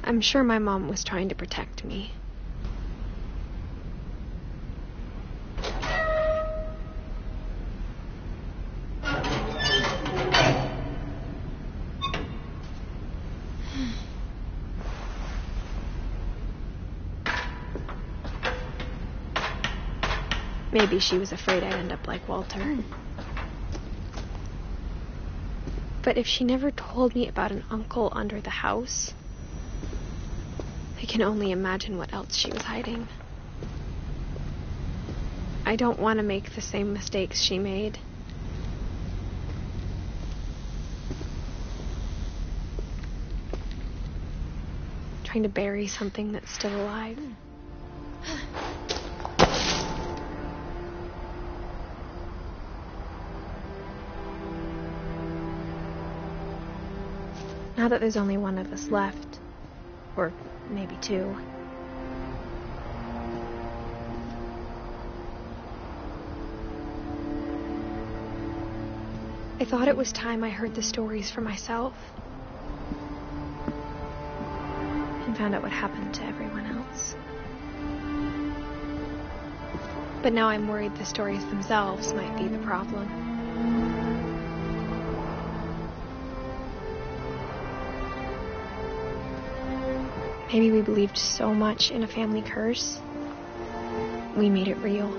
I'm sure my mom was trying to protect me. Maybe she was afraid I'd end up like Walter. But if she never told me about an uncle under the house, I can only imagine what else she was hiding. I don't want to make the same mistakes she made. Trying to bury something that's still alive. Now that there's only one of us left, or maybe two, I thought it was time I heard the stories for myself and found out what happened to everyone else. But now I'm worried the stories themselves might be the problem. Maybe we believed so much in a family curse, we made it real.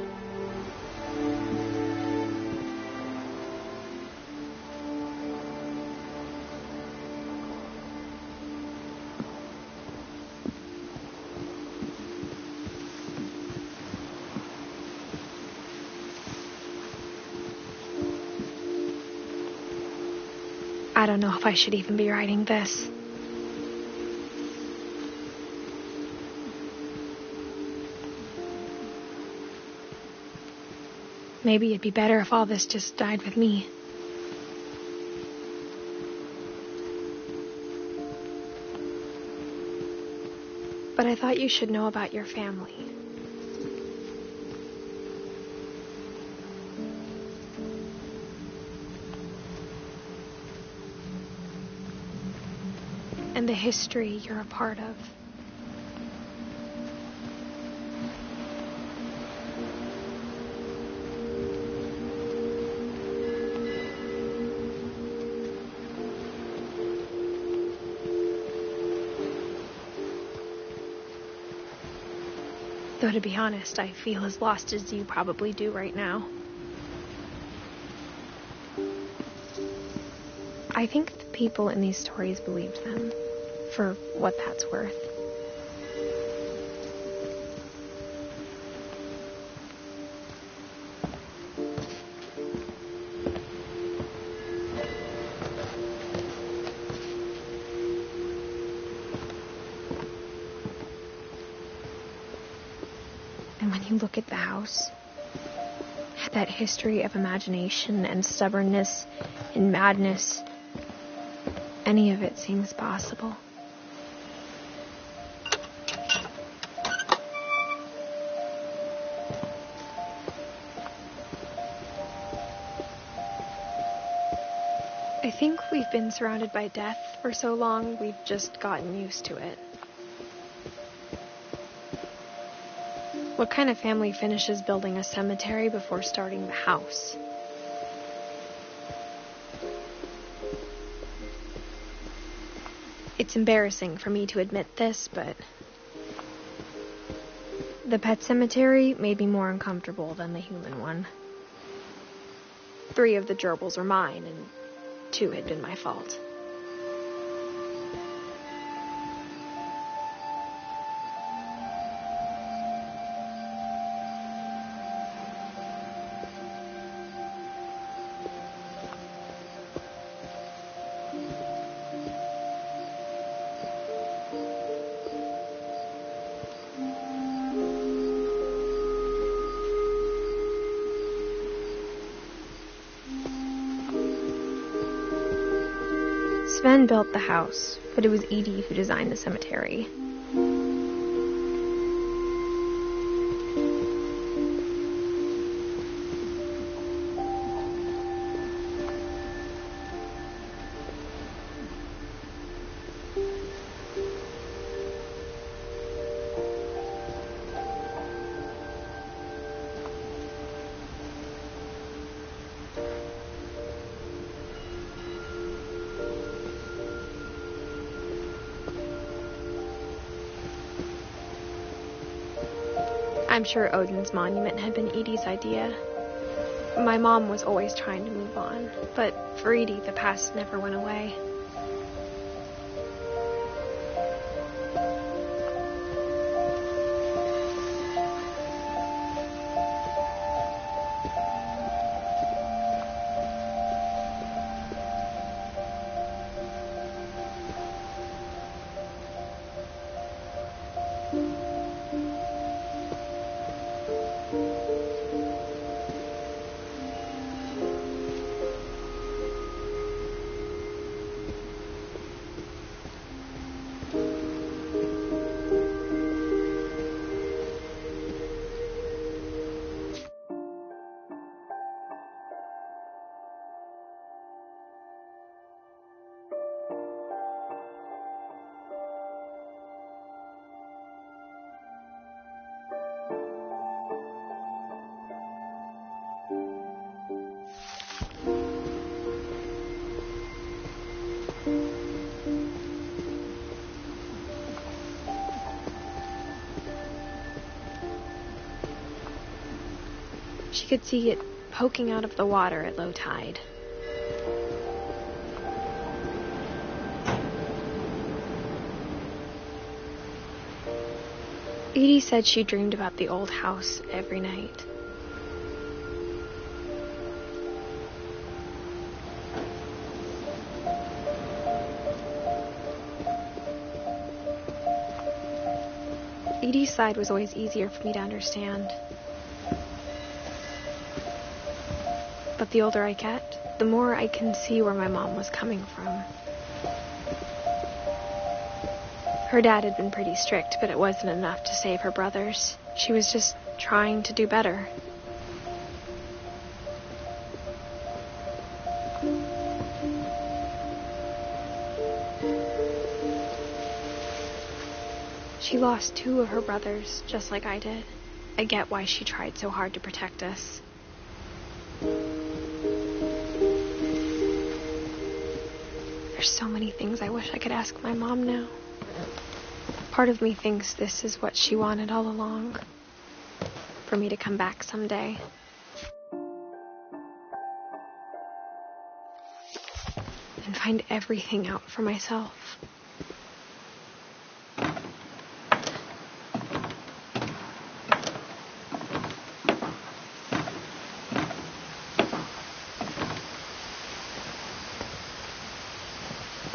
I don't know if I should even be writing this. Maybe it'd be better if all this just died with me. But I thought you should know about your family. And the history you're a part of. Though to be honest, I feel as lost as you probably do right now. I think the people in these stories believed them, for what that's worth. And when you look at the house, at that history of imagination and stubbornness and madness, any of it seems possible. I think we've been surrounded by death for so long, we've just gotten used to it. What kind of family finishes building a cemetery before starting the house? It's embarrassing for me to admit this, but the pet cemetery made me more uncomfortable than the human one. 3 of the gerbils were mine, and 2 had been my fault. Sven built the house, but it was Edie who designed the cemetery. I'm sure Odin's monument had been Edie's idea. My mom was always trying to move on, but for Edie, the past never went away. She could see it poking out of the water at low tide. Edie said she dreamed about the old house every night. Edie's side was always easier for me to understand. But the older I get, the more I can see where my mom was coming from. Her dad had been pretty strict, but it wasn't enough to save her brothers. She was just trying to do better. She lost 2 of her brothers, just like I did. I get why she tried so hard to protect us. There's so many things I wish I could ask my mom now. Part of me thinks this is what she wanted all along. For me to come back someday. And find everything out for myself.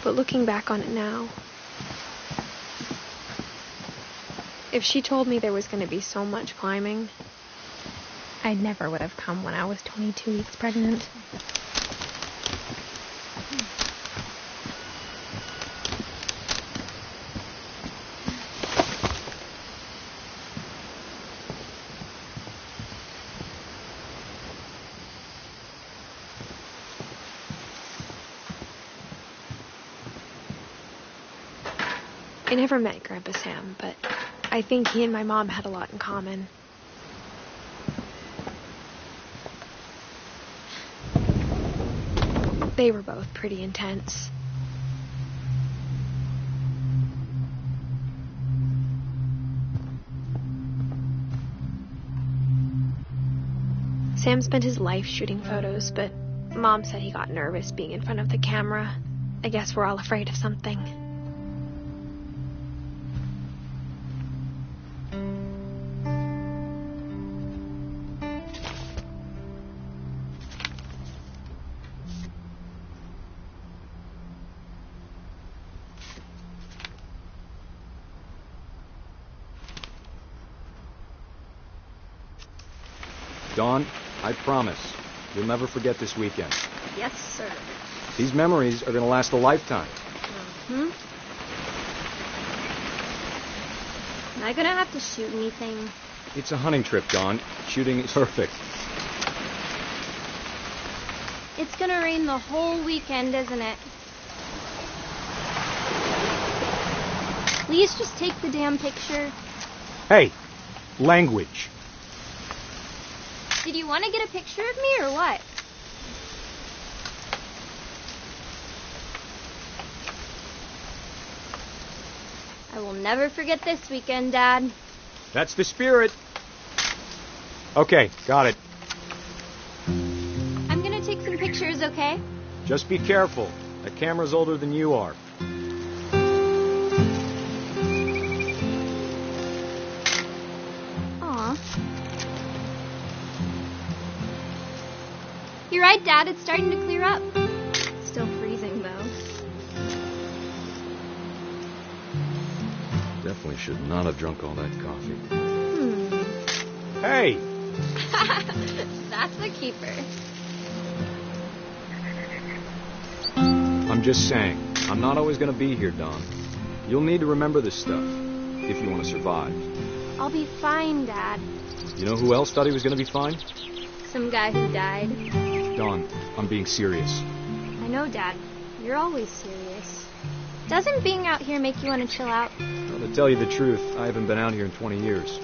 But looking back on it now, if she told me there was going to be so much climbing, I never would have come when I was 22 weeks pregnant. I never met Grandpa Sam, but I think he and my mom had a lot in common. They were both pretty intense. Sam spent his life shooting photos, but Mom said he got nervous being in front of the camera. I guess we're all afraid of something. Dawn, I promise, you'll never forget this weekend. Yes, sir. These memories are going to last a lifetime. Am I going to have to shoot anything? It's a hunting trip, Dawn. Shooting is perfect. It's going to rain the whole weekend, isn't it? Please just take the damn picture. Hey, language. Did you want to get a picture of me or what? I will never forget this weekend, Dad. That's the spirit. Okay, got it. I'm gonna take some pictures, okay? Just be careful. That camera's older than you are. Aw. You're right, Dad. It's starting to clear up. Still freezing, though. Definitely should not have drunk all that coffee. Hmm. Hey! That's a keeper. I'm just saying, I'm not always going to be here, Don. You'll need to remember this stuff if you want to survive. I'll be fine, Dad. You know who else thought he was going to be fine? Some guy who died. Don, I'm being serious. I know, Dad. You're always serious. Doesn't being out here make you want to chill out? Well, to tell you the truth, I haven't been out here in 20 years.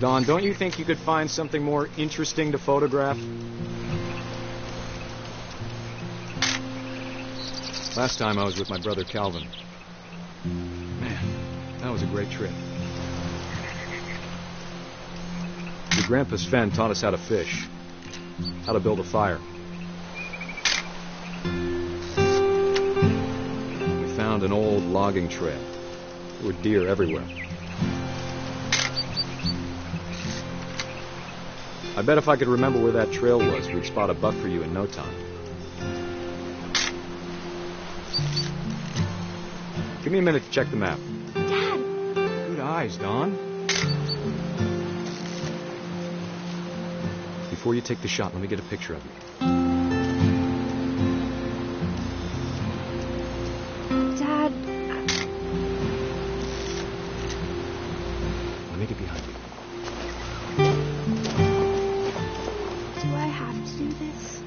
Don, don't you think you could find something more interesting to photograph? Last time I was with my brother Calvin. Man, that was a great trip. Your grandpa Sven taught us how to fish, how to build a fire. We found an old logging trail. There were deer everywhere. I bet if I could remember where that trail was, we'd spot a buck for you in no time. Give me a minute to check the map. Dad! Good eyes, Don. Before you take the shot, let me get a picture of you. Dad, Let me get behind you. do I have to do this?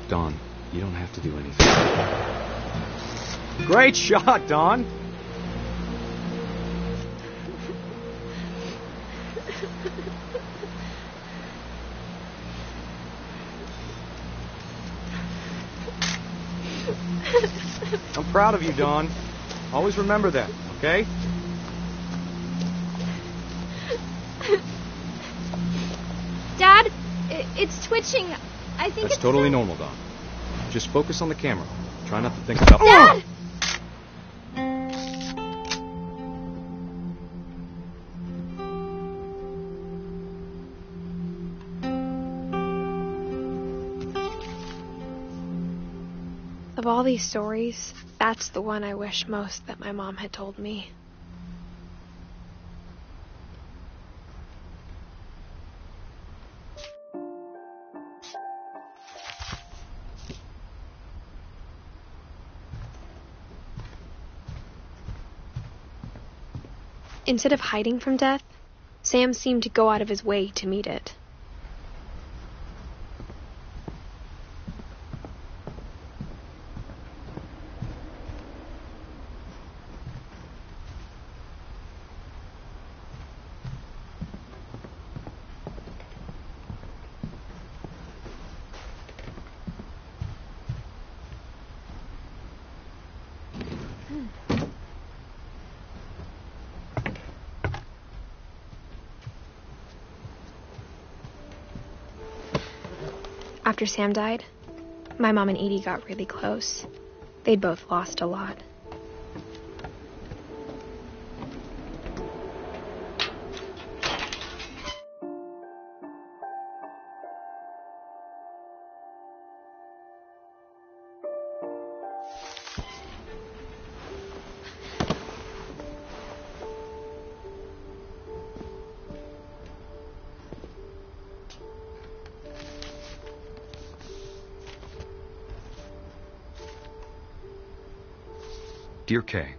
Don, you don't have to do anything. Great shot, Don! I'm proud of you, Don. Always remember that, okay? Dad, it's twitching. I think That's it's totally normal, Don. Just focus on the camera. Try not to think about... Dad! Of all these stories, that's the one I wish most that my mom had told me. Instead of hiding from death, Sam seemed to go out of his way to meet it. After Sam died, my mom and Edie got really close. They'd both lost a lot. Dear Kay,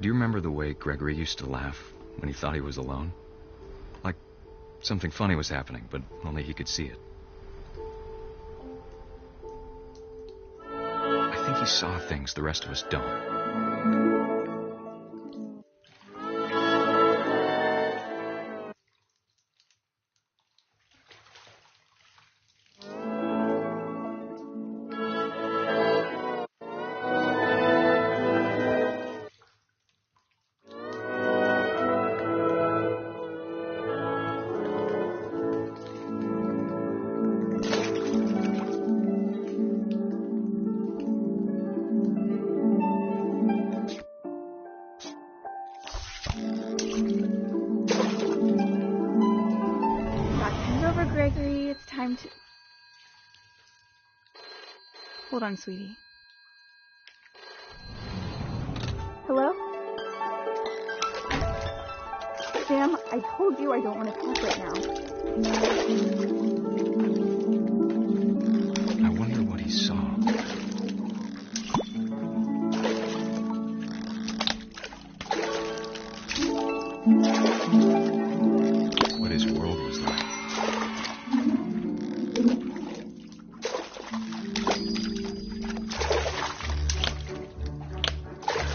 do you remember the way Gregory used to laugh when he thought he was alone? Like something funny was happening, but only he could see it. I think he saw things the rest of us don't. going to... Hold on, sweetie. Hello? Sam, I told you I don't want to talk right now. I wonder what he saw. What his world was like.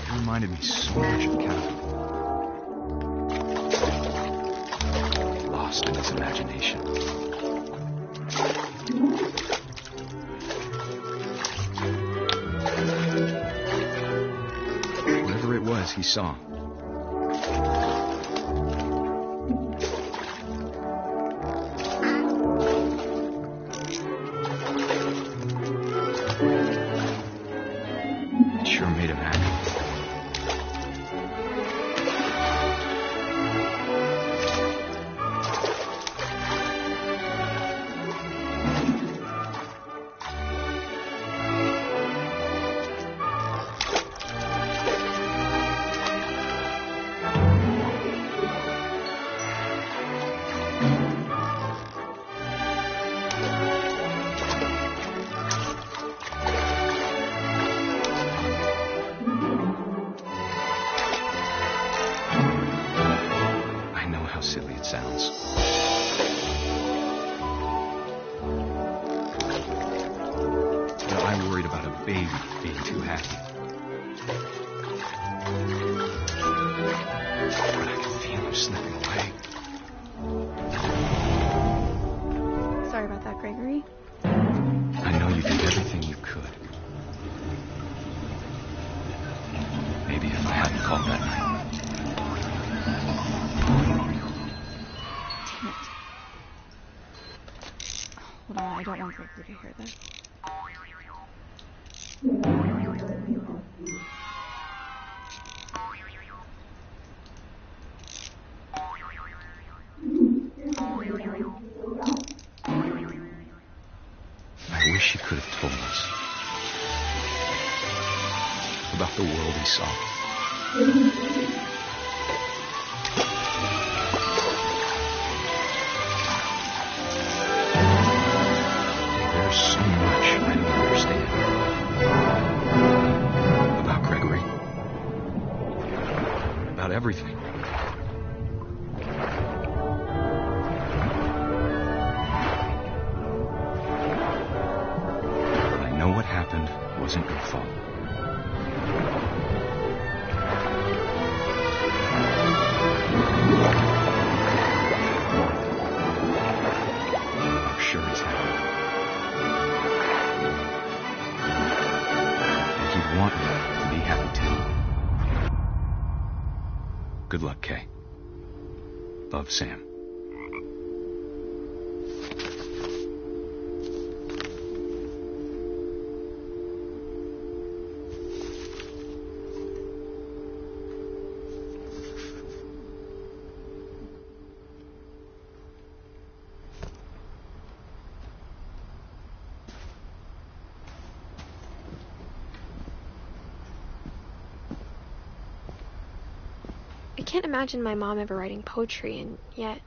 It reminded me so much of Calvin. Lost in his imagination. Whatever it was he saw. It sure made him happy. How silly it sounds. But I worried about a baby being too happy. But I could feel him slipping away. Sorry about that, Gregory. I know you did everything you could. Maybe if I hadn't called that night. Hold on, I don't want Gregory to hear this. I wish he could have told us about the world he saw. There's so much I don't understand about Gregory, about everything. But I know what happened wasn't your fault. I'm sure he's happy. You want me to be happy too. Good luck, Kay. Love, Sam. I can't imagine my mom ever writing poetry, and yet...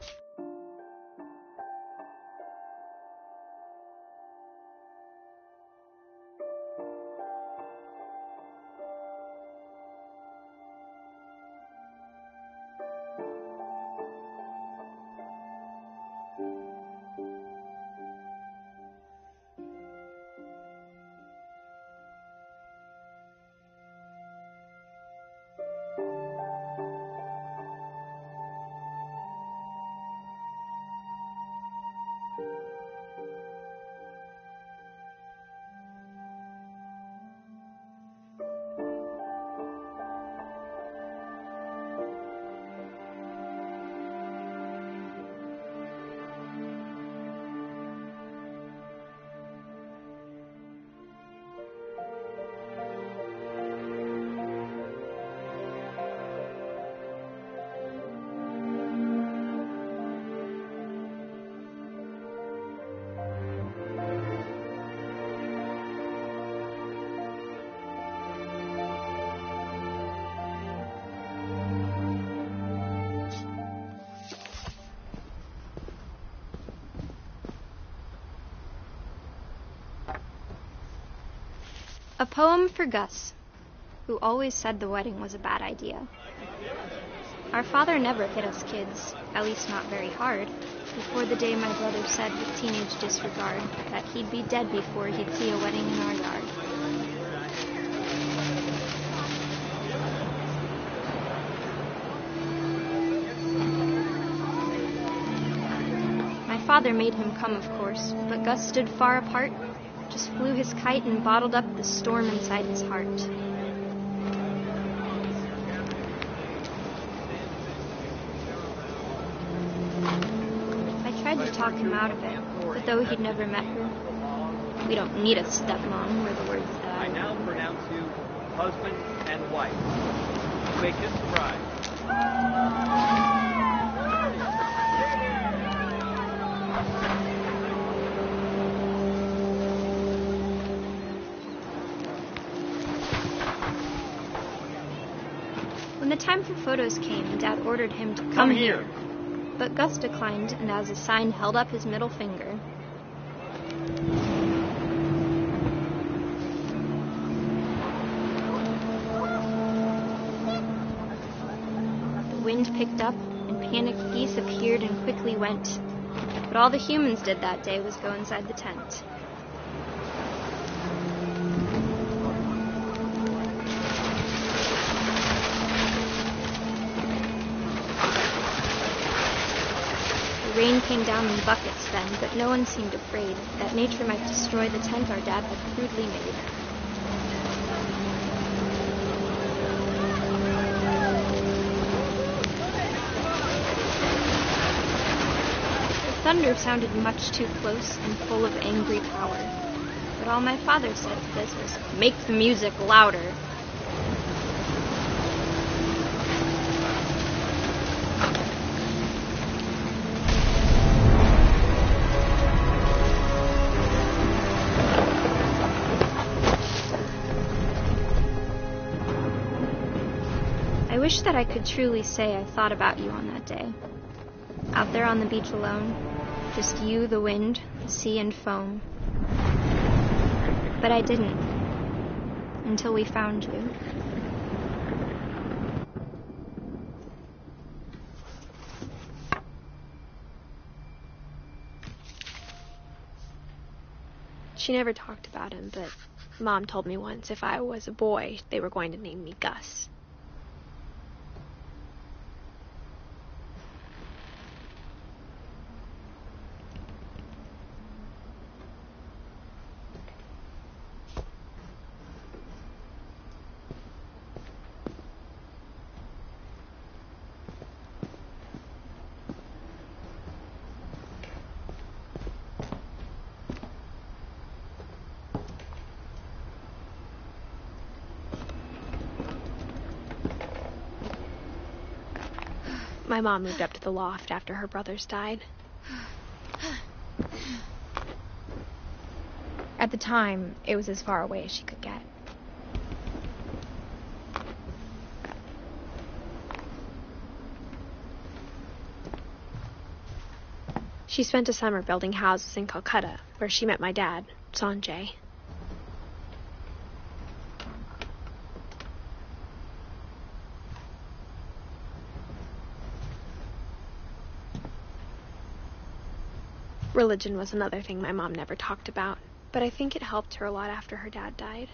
A poem for Gus, who always said the wedding was a bad idea. Our father never hit us kids, at least not very hard, before the day my brother said with teenage disregard that he'd be dead before he'd see a wedding in our yard. My father made him come, of course, but Gus stood far apart, just flew his kite and bottled up the storm inside his heart. I tried to talk him out of it, but though he'd never met her, we don't need a stepmom, were the words that I now pronounce you husband and wife. Make this bride. When the time for photos came, Dad ordered him to come here. But Gus declined, and as a sign held up his middle finger. The wind picked up, and panicked geese appeared and quickly went. But all the humans did that day was go inside the tent. The rain came down in buckets then, but no one seemed afraid that nature might destroy the tent our dad had crudely made. The thunder sounded much too close and full of angry power, but all my father said to this was, "Make the music louder." I wish that I could truly say I thought about you on that day. Out there on the beach alone, just you, the wind, the sea, and foam. But I didn't, until we found you. She never talked about him, but Mom told me once if I was a boy, they were going to name me Gus. My mom moved up to the loft after her brothers died. At the time, it was as far away as she could get. She spent a summer building houses in Calcutta, where she met my dad, Sanjay. Religion was another thing my mom never talked about, but I think it helped her a lot after her dad died.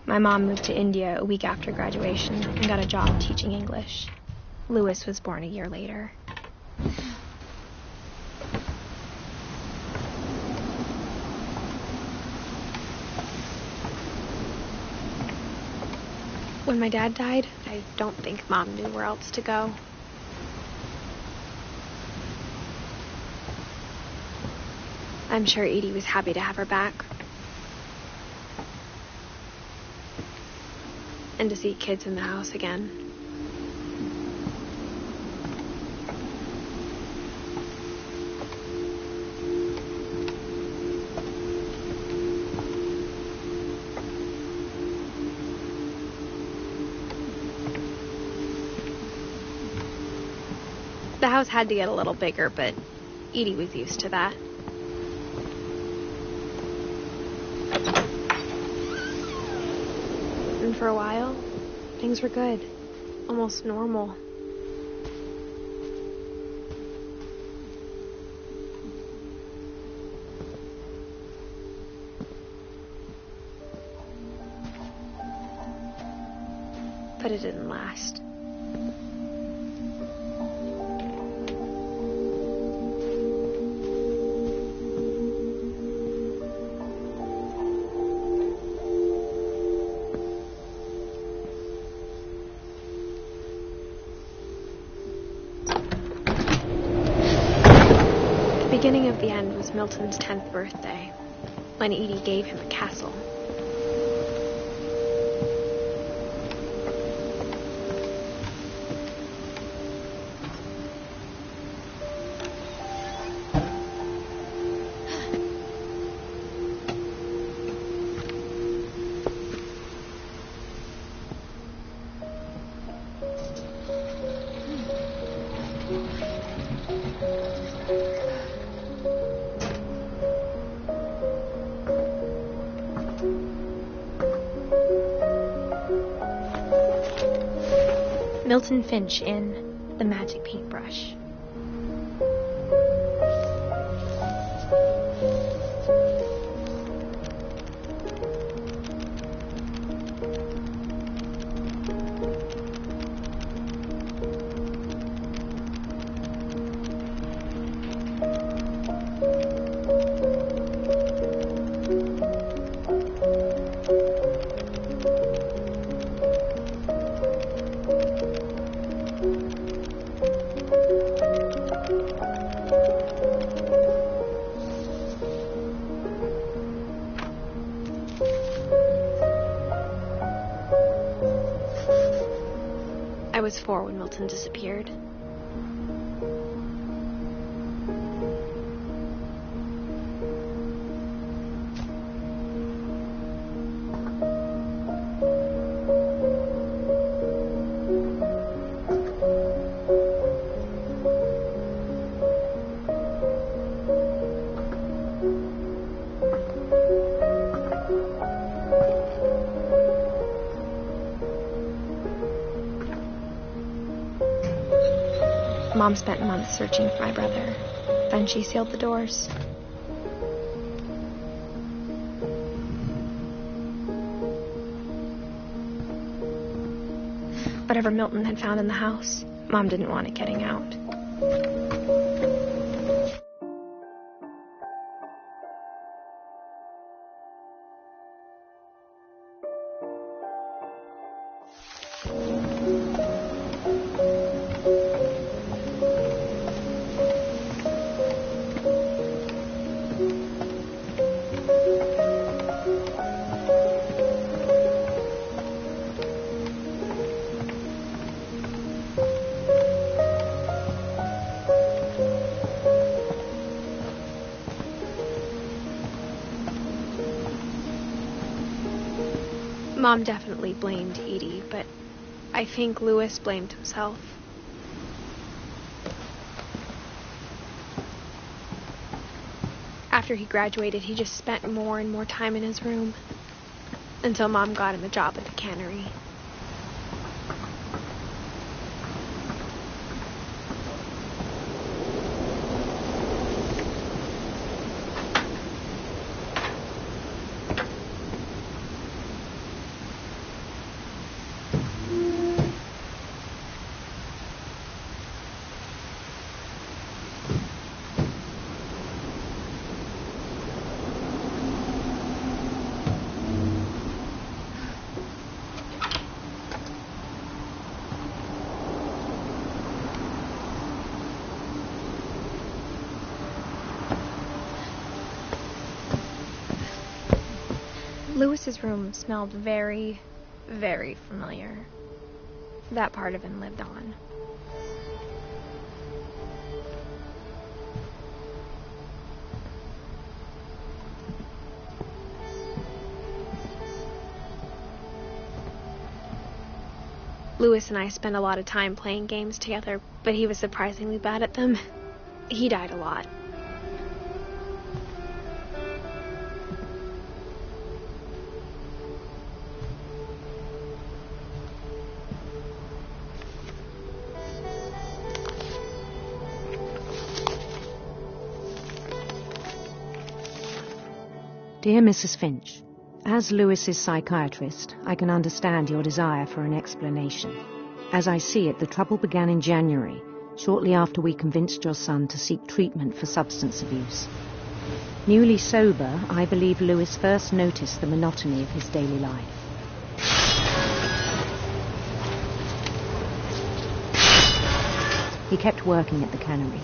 My mom moved to India a week after graduation and got a job teaching English. Louis was born a year later. When my dad died, I don't think Mom knew where else to go. I'm sure Edie was happy to have her back. And to see kids in the house again. The house had to get a little bigger, but Edie was used to that. And for a while, things were good. Almost normal. But it didn't last. The beginning of the end was Milton's 10th birthday, when Edie gave him a castle. Milton Finch in The Magic Paintbrush. I was 4 when Milton disappeared. Mom spent months searching for my brother. Then she sealed the doors. Whatever Milton had found in the house, Mom didn't want it getting out. Mom definitely blamed Edie, but I think Louis blamed himself. After he graduated, he just spent more and more time in his room, until Mom got him a job at the cannery. Lewis's room smelled very, very familiar. That part of him lived on. Lewis and I spent a lot of time playing games together, but he was surprisingly bad at them. He died a lot. Dear Mrs. Finch, as Lewis's psychiatrist, I can understand your desire for an explanation. As I see it, the trouble began in January, shortly after we convinced your son to seek treatment for substance abuse. Newly sober, I believe Lewis first noticed the monotony of his daily life. He kept working at the cannery,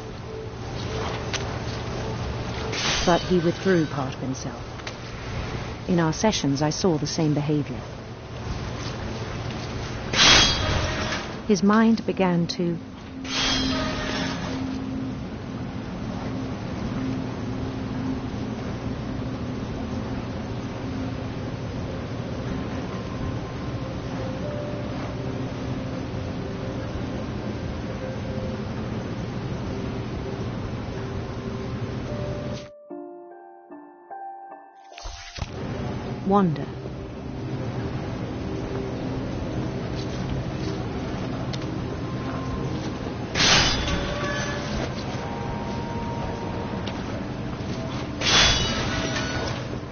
but he withdrew part of himself. In our sessions, I saw the same behavior. His mind began to wander.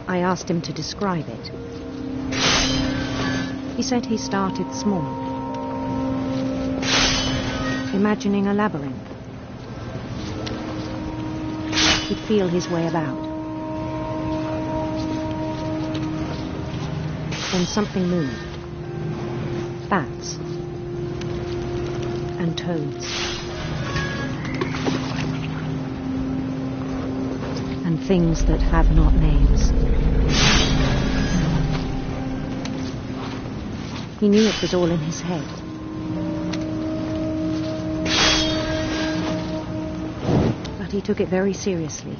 I asked him to describe it. He said he started small, imagining a labyrinth. He'd feel his way about. Then something moved. Bats and toads and things that have not names. He knew it was all in his head. But he took it very seriously.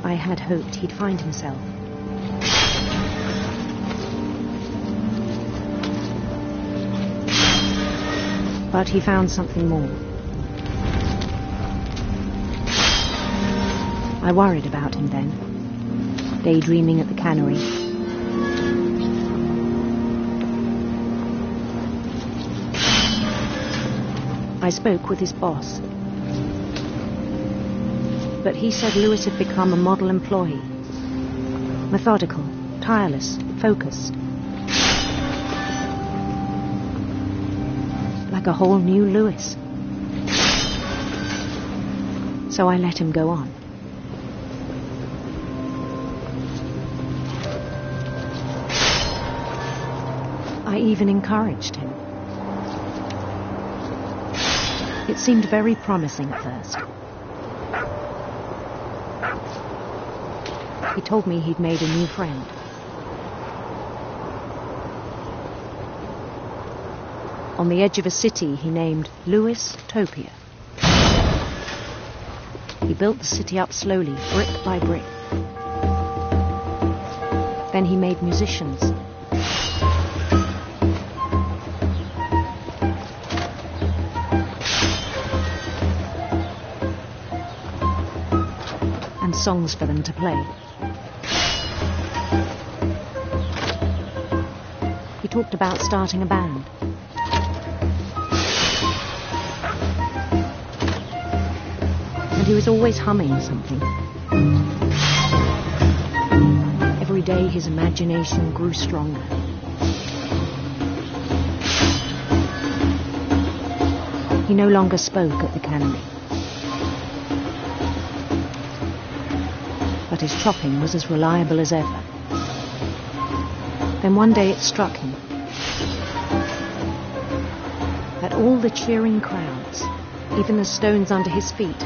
I had hoped he'd find himself. But he found something more. I worried about him then, daydreaming at the cannery. I spoke with his boss, but he said Lewis had become a model employee. Methodical, tireless, focused. Like a whole new Lewis. So I let him go on. I even encouraged him. It seemed very promising at first. He told me he'd made a new friend. On the edge of a city he named Lewis-topia. He built the city up slowly, brick by brick. Then he made musicians. And songs for them to play. He talked about starting a band. He was always humming something. Every day his imagination grew stronger. He no longer spoke at the cannery. But his chopping was as reliable as ever. Then one day it struck him that all the cheering crowds, even the stones under his feet,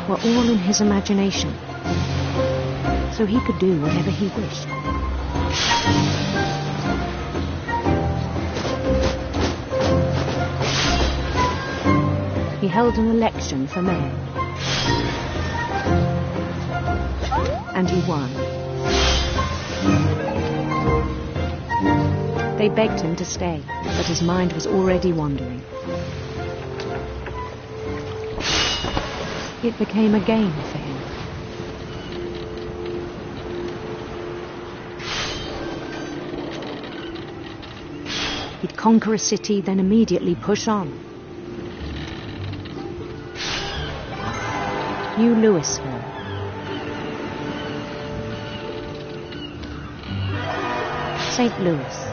were all in his imagination. so he could do whatever he wished. He held an election for mayor. And he won. They begged him to stay, but his mind was already wandering. It became a game for him. He'd conquer a city, then immediately push on. New Louisville. St. Louis.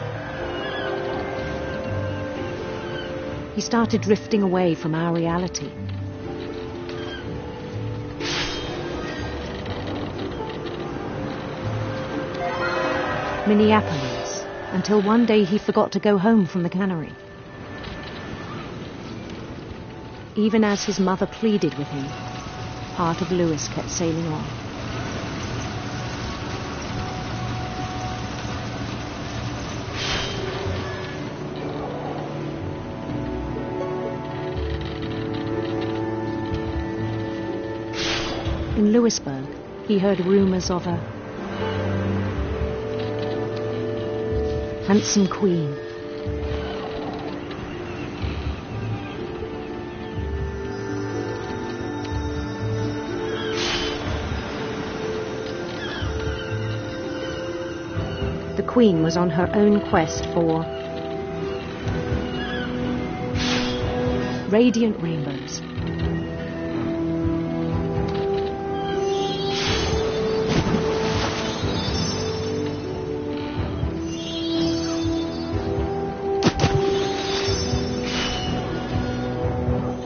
He started drifting away from our reality. Minneapolis, until one day he forgot to go home from the cannery. Even as his mother pleaded with him, part of Louis kept sailing on. In Louisburg, he heard rumors of a handsome queen. The queen was on her own quest for radiant rainbows.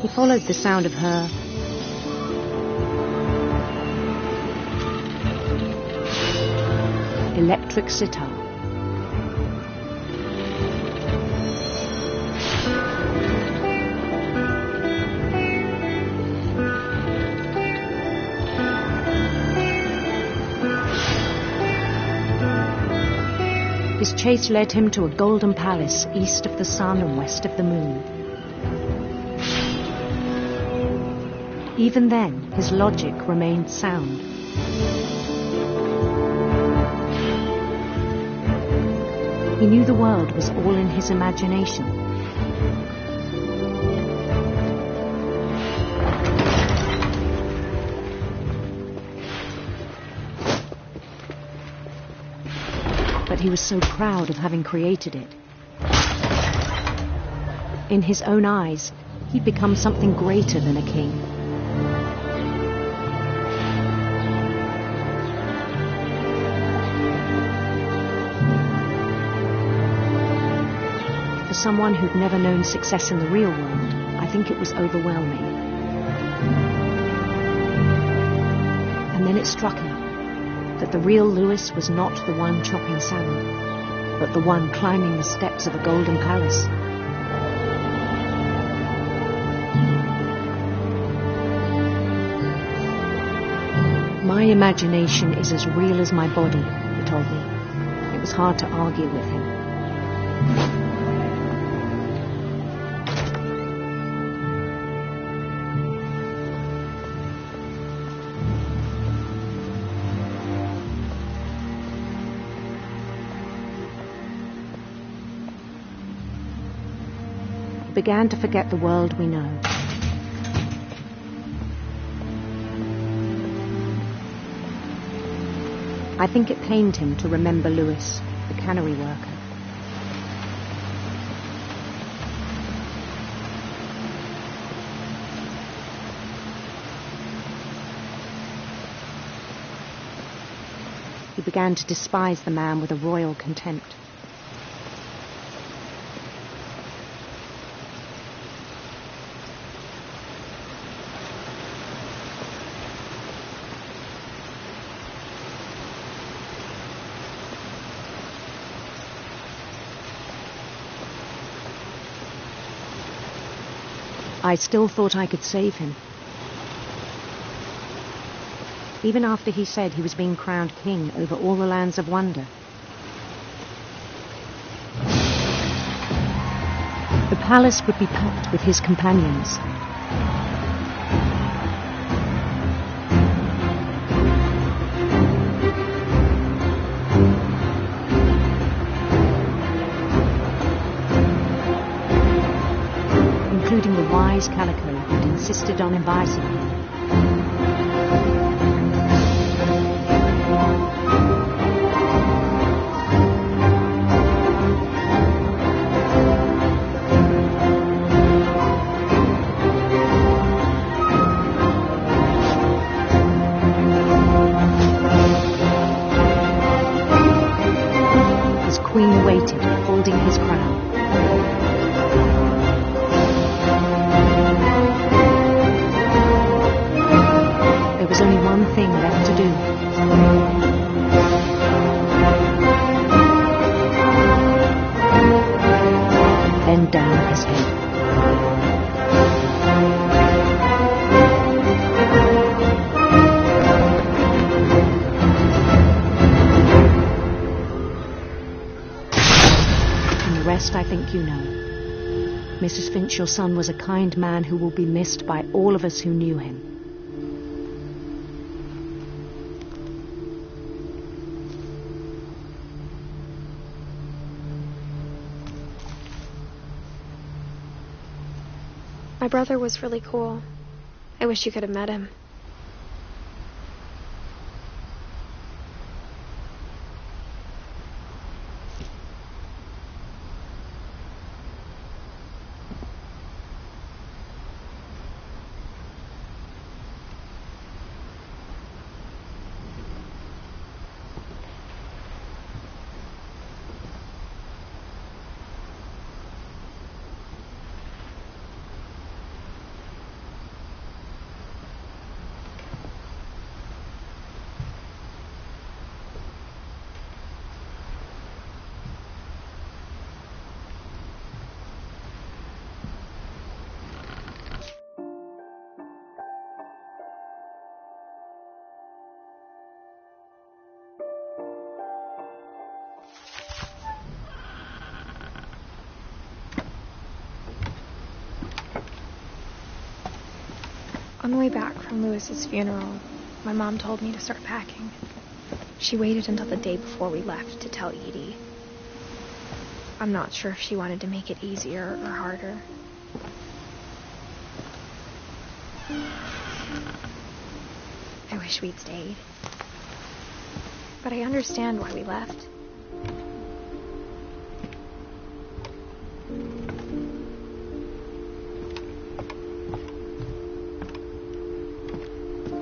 He followed the sound of her electric sitar. His chase led him to a golden palace east of the sun and west of the moon. Even then, his logic remained sound. He knew the world was all in his imagination. But he was so proud of having created it. In his own eyes, he'd become something greater than a king. For someone who'd never known success in the real world, I think it was overwhelming. And then it struck him that the real Louis was not the one chopping salmon, but the one climbing the steps of a golden palace. My imagination is as real as my body, he told me. It was hard to argue with him. He began to forget the world we know. I think it pained him to remember Louis, the cannery worker. He began to despise the man with a royal contempt. I still thought I could save him. even after he said he was being crowned king over all the lands of wonder. The palace would be packed with his companions. Including the wise Calico who'd insisted on inviting him. His queen waited, holding his crown. There was only one thing left to do. Bend down his head. And the rest I think you know. Mrs. Finch, your son was a kind man who will be missed by all of us who knew him. My brother was really cool. I wish you could have met him. On the way back from Lewis's funeral, my mom told me to start packing. She waited until the day before we left to tell Edie. I'm not sure if she wanted to make it easier or harder. I wish we'd stayed. But I understand why we left.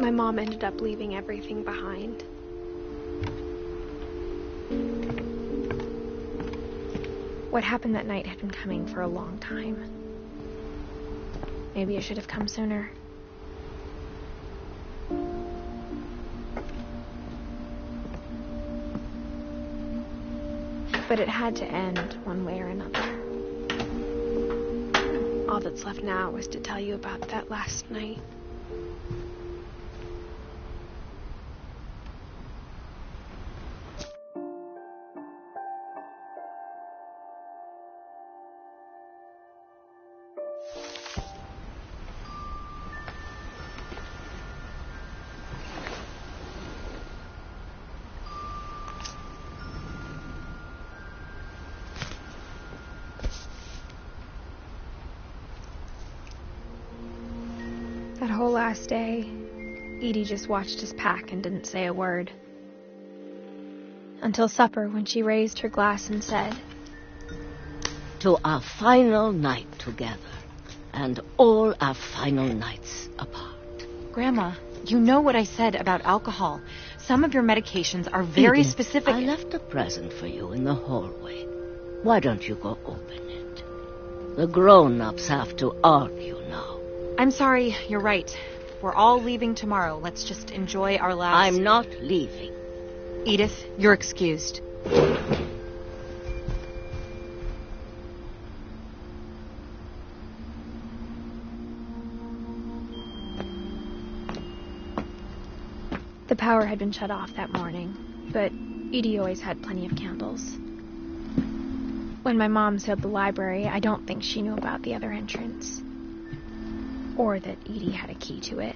My mom ended up leaving everything behind. What happened that night had been coming for a long time. Maybe it should have come sooner. But it had to end one way or another. All that's left now is to tell you about that last night. That whole last day, Edie just watched us pack and didn't say a word. Until supper, when she raised her glass and said, "To our final night together, and all our final nights apart." Grandma, you know what I said about alcohol. Some of your medications are very Edith, specific. I left a present for you in the hallway. Why don't you go open it? The grown-ups have to argue now. I'm sorry, you're right. We're all leaving tomorrow. Let's just enjoy our last... I'm not leaving. Edith, you're excused. the power had been shut off that morning, but Edie always had plenty of candles. When my mom sealed the library, I don't think she knew about the other entrance. Or that Edie had a key to it.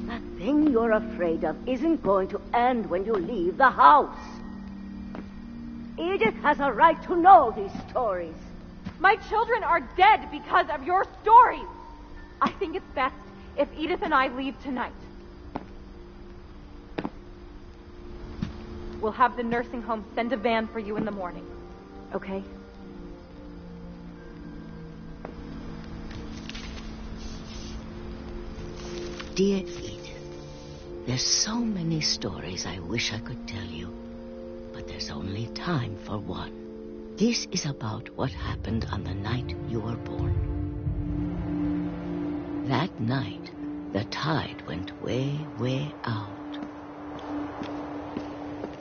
That thing you're afraid of isn't going to end when you leave the house. Edith has a right to know these stories. My children are dead because of your stories. I think it's best if Edith and I leave tonight. We'll have the nursing home send a van for you in the morning. Okay? Dear Edith, there's so many stories I wish I could tell you, but there's only time for one. This is about what happened on the night you were born. That night, the tide went way, way out.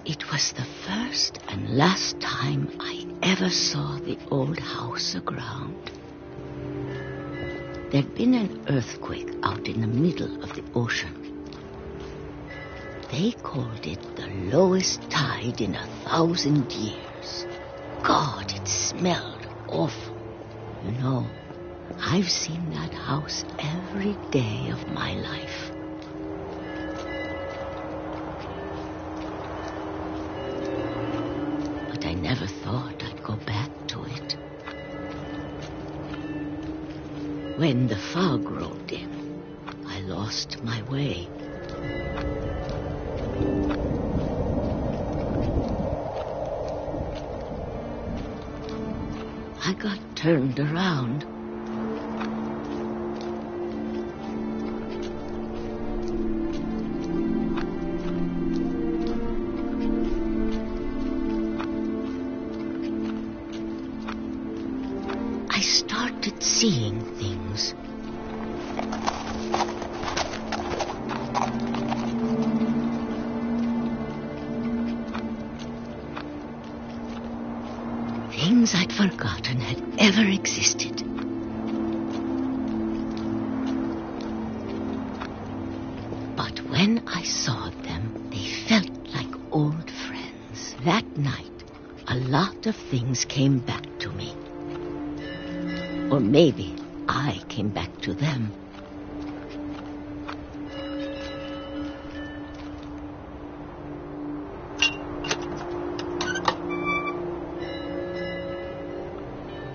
It was the first and last time I ever saw the old house aground. There'd been an earthquake out in the middle of the ocean. They called it the lowest tide in 1,000 years. God, it smelled awful. You know, I've seen that house every day of my life. But I never thought I'd go back to it. When the fog rolled in, I lost my way. I got turned around. I started seeing things. Things I'd forgotten had ever existed. But when I saw them, they felt like old friends. That night, a lot of things came back to me. Or maybe I came back to them.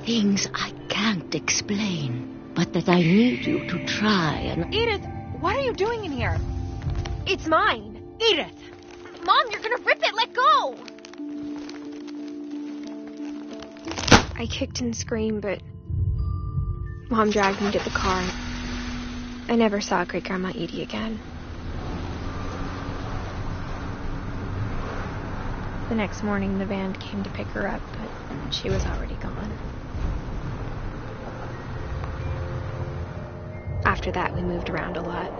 Things I can't explain, but that I need you to try and... Edith, what are you doing in here? It's mine. Edith! Mom, you're gonna rip it! Let go! I kicked and screamed, but Mom dragged me to the car. I never saw Great-Grandma Edie again. The next morning, the van came to pick her up, but she was already gone. After that, we moved around a lot.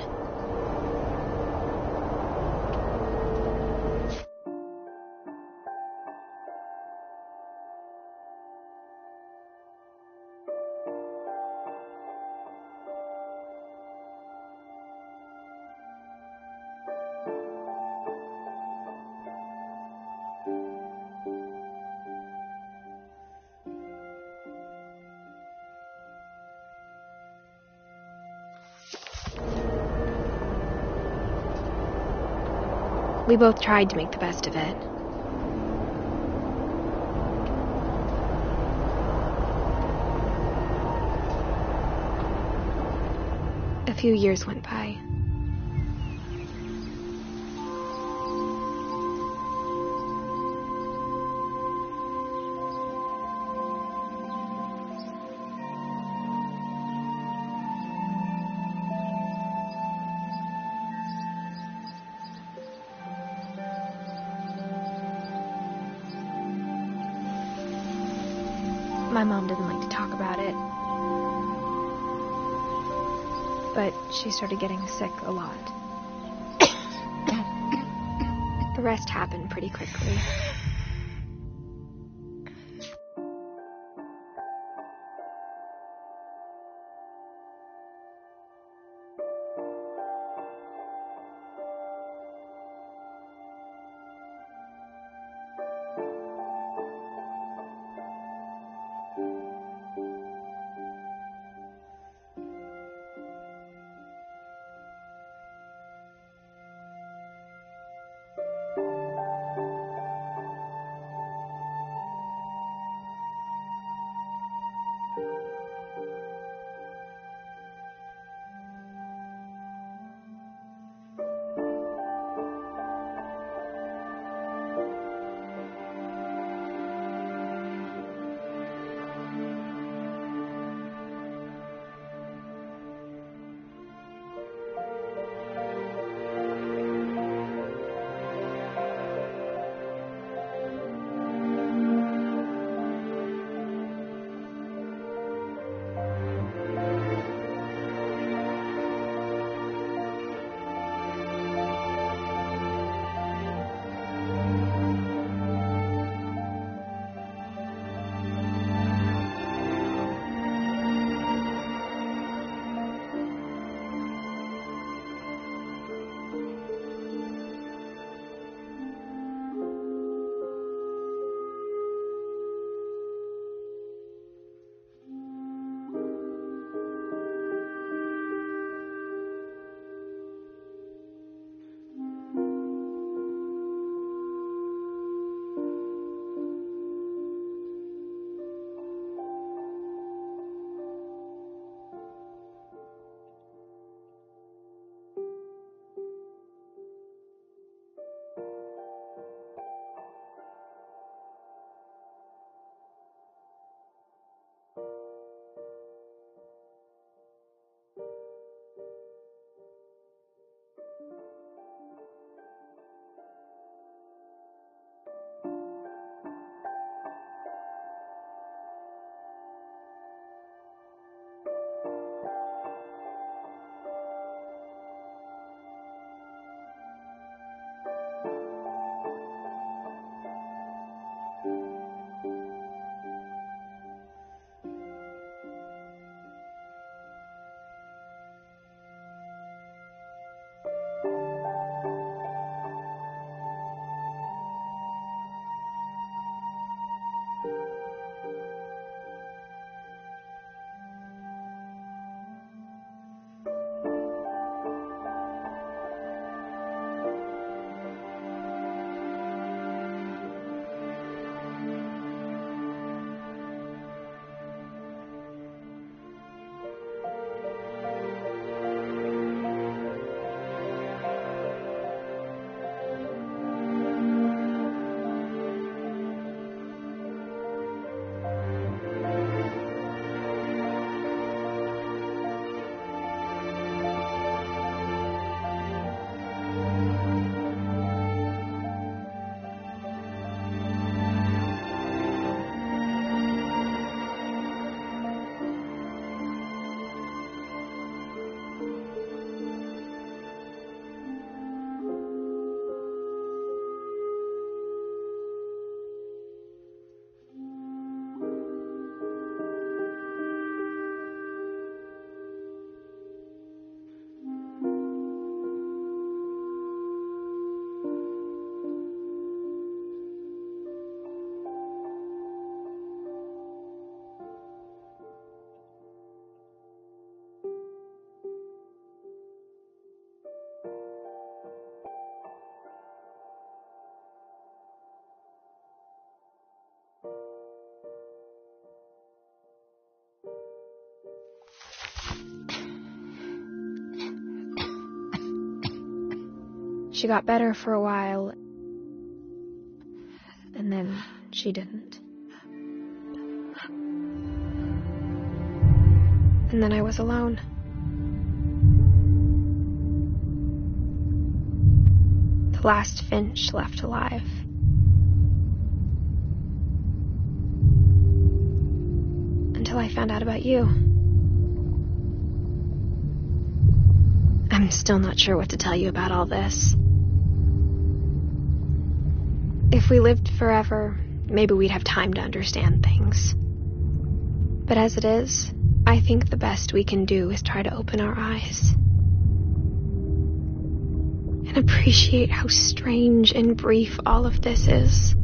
We both tried to make the best of it. A few years went by. My mom didn't like to talk about it. But she started getting sick a lot. The rest happened pretty quickly. She got better for a while, and then she didn't. And then I was alone. The last Finch left alive. Until I found out about you. I'm still not sure what to tell you about all this. If we lived forever, maybe we'd have time to understand things. But as it is, I think the best we can do is try to open our eyes. And appreciate how strange and brief all of this is.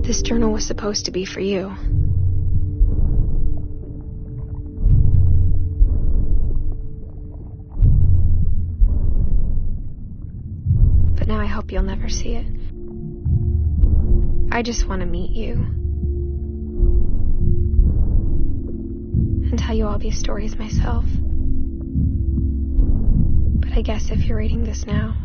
This journal was supposed to be for you. But now I hope you'll never see it. I just want to meet you. And tell you all these stories myself. But I guess if you're reading this now,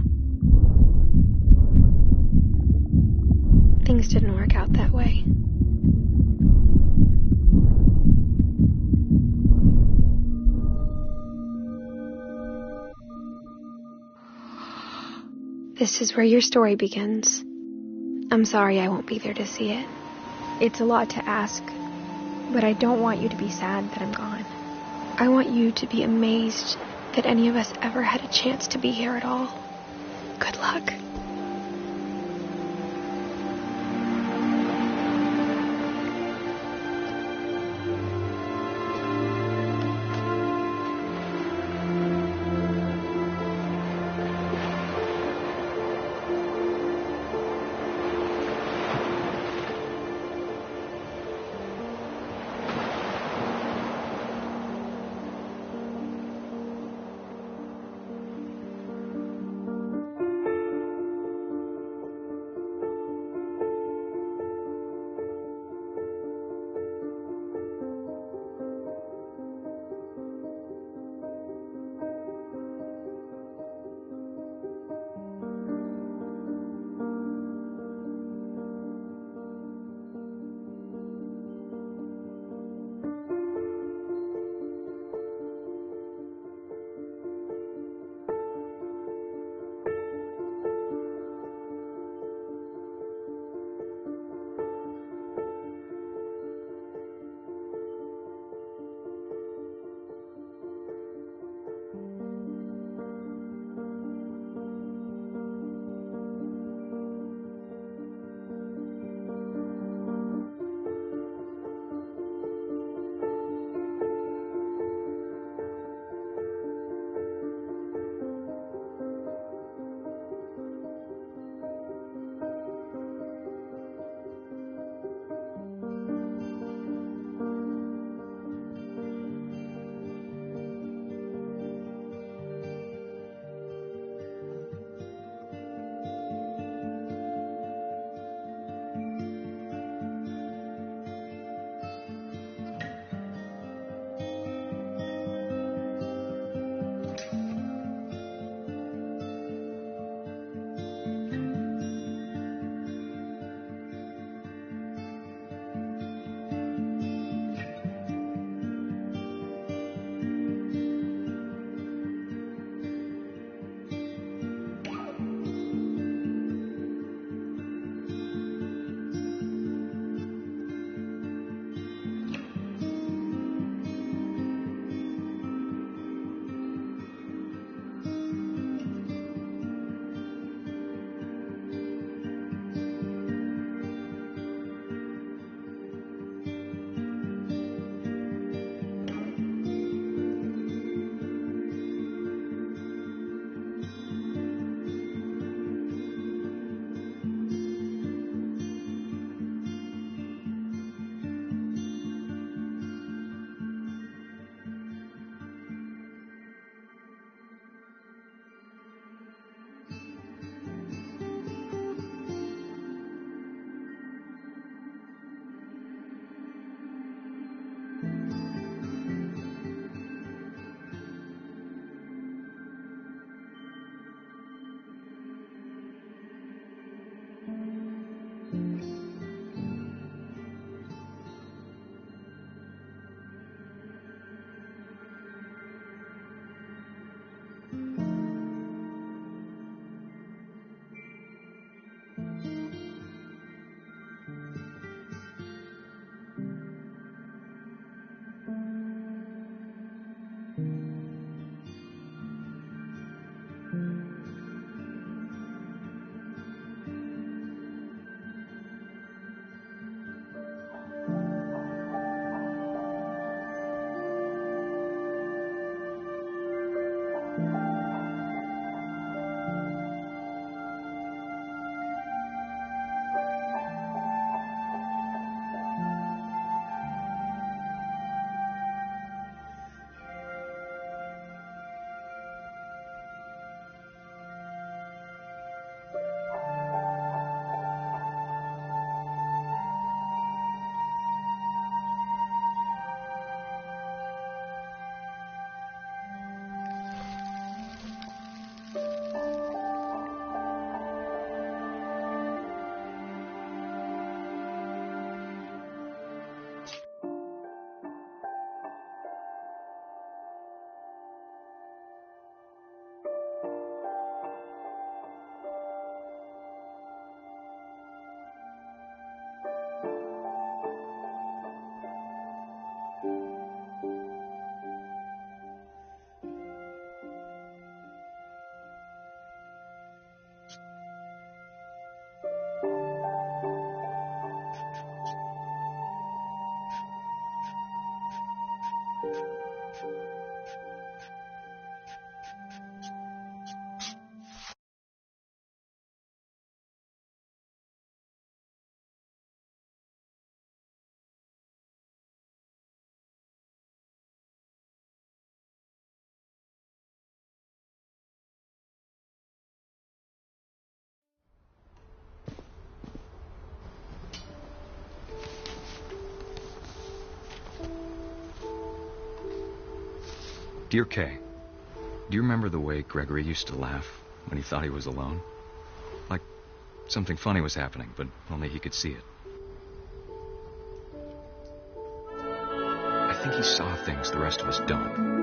things didn't work out that way. This is where your story begins. I'm sorry I won't be there to see it. It's a lot to ask, but I don't want you to be sad that I'm gone. I want you to be amazed that any of us ever had a chance to be here at all. Good luck. Dear Kay, do you remember the way Gregory used to laugh when he thought he was alone? Like something funny was happening, but only he could see it. I think he saw things the rest of us don't.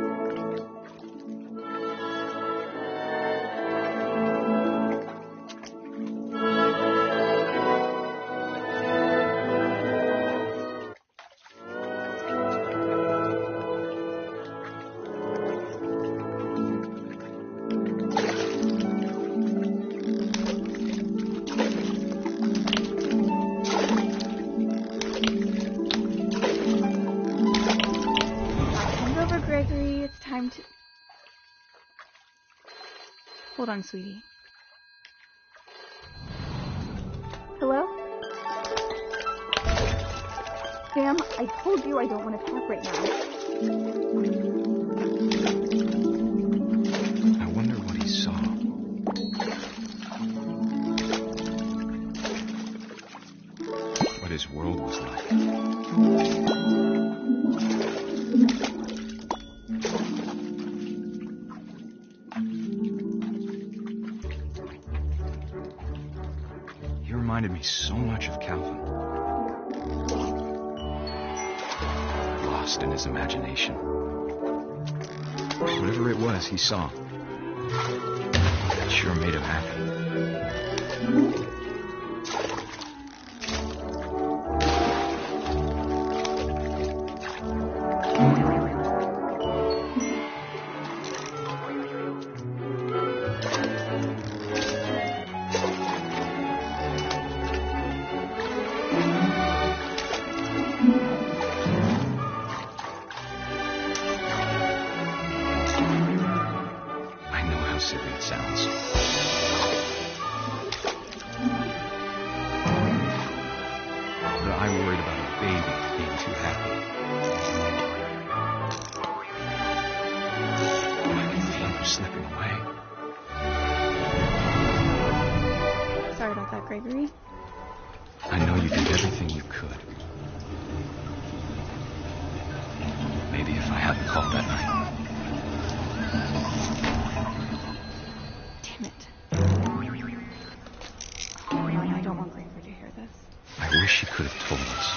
Gregory, it's time to... Hold on, sweetie. Hello? Sam, I told you I don't want to talk right now. I wonder what he saw. What his world was like. He reminded me so much of Calvin. Lost in his imagination. Whatever it was he saw, it sure made him happy. Silly it sounds. But I worried about a baby being too happy. I can feel him slipping away. Sorry about that, Gregory. I know you did everything you could. Maybe if I hadn't called that night. I don't want Gregory to hear this. I wish he could have told us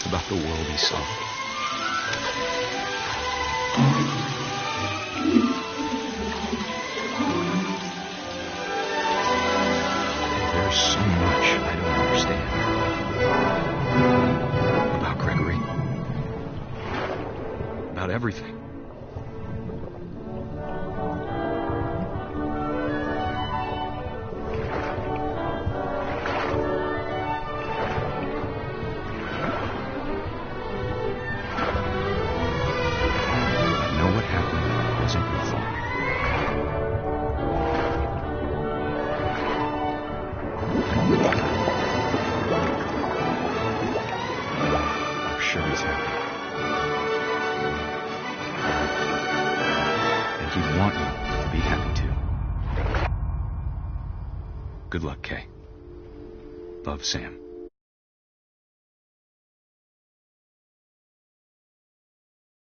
about the world he saw. There's so much I don't understand about Gregory, about everything. I'm sure he's happy. And he'd want you to be happy too. Good luck, Kay. Love, Sam.